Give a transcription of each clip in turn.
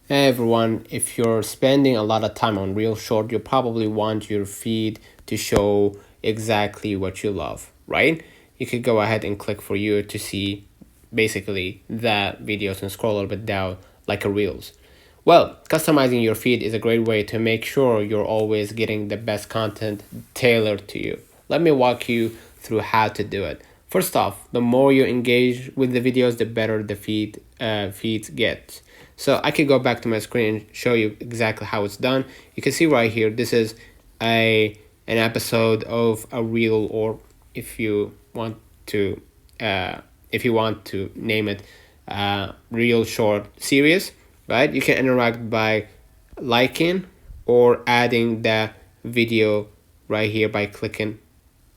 Hey everyone, if you're spending a lot of time on ReelShort, you probably want your feed to show exactly what you love, right? You could go ahead and click for you to see basically the videos and scroll a little bit down like a Reels. Well, customizing your feed is a great way to make sure you're always getting the best content tailored to you. Let me walk you through how to do it. First off, the more you engage with the videos, the better the feeds get. So I could go back to my screen and show you exactly how it's done. You can see right here, this is an episode of a reel, or if you want to name it real short series, right? You can interact by liking or adding the video right here by clicking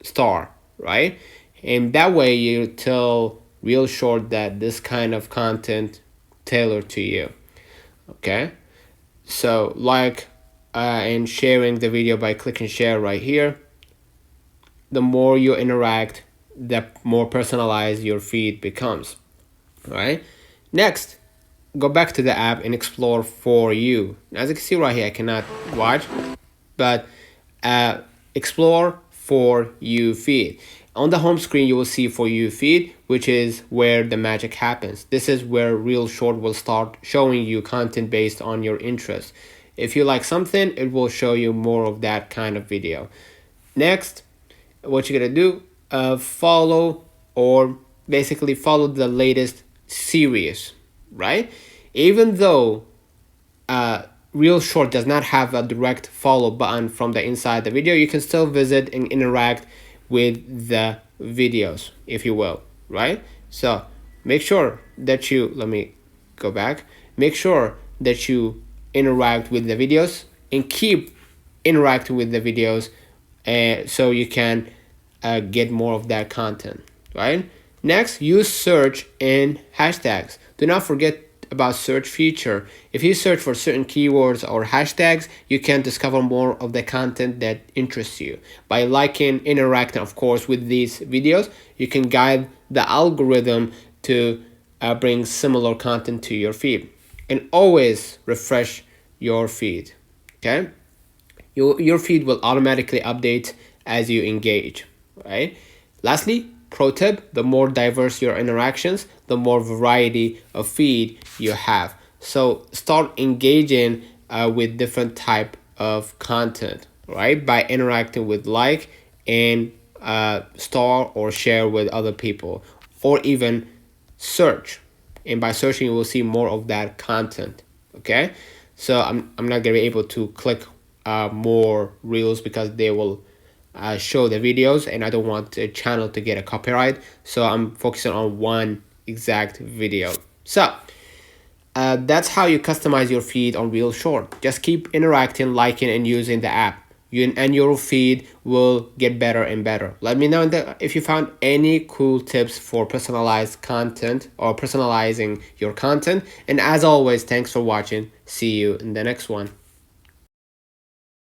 star, right? And that way you tell ReelShort that this kind of content tailored to you. Okay, so and sharing the video by clicking share right here. The more you interact, the more personalized your feed becomes. All right. Next, go back to the app and explore for you. As you can see right here, I cannot watch, but explore for you feed. On the home screen, you will see for you feed, which is where the magic happens. This is where ReelShort will start showing you content based on your interests. If you like something, it will show you more of that kind of video. Next, what you're gonna do, follow or basically follow the latest series, right? Even though ReelShort does not have a direct follow button from the inside the video, you can still visit and interact with the videos, if you will, right? So make sure that you, let me go back, make sure that you interact with the videos and keep interacting with the videos so you can get more of that content, right? Next, use search and hashtags. Do not forget about search feature. If you search for certain keywords or hashtags, you can discover more of the content that interests you. By liking, interacting, of course, with these videos, you can guide the algorithm to bring similar content to your feed. And always refresh your feed, okay? Your feed will automatically update as you engage, right? Lastly, pro tip, the more diverse your interactions, the more variety of feed you have. So start engaging with different type of content, right? By interacting with like and star or share with other people, or even search. And by searching, you will see more of that content, okay? So I'm not gonna be able to click more reels because they will show the videos, and I don't want the channel to get a copyright, so I'm focusing on one exact video. So that's how you customize your feed on ReelShort. Just keep interacting, liking, and using the app. And your feed will get better and better. Let me know if you found any cool tips for personalized content or personalizing your content. And as always, thanks for watching. See you in the next one.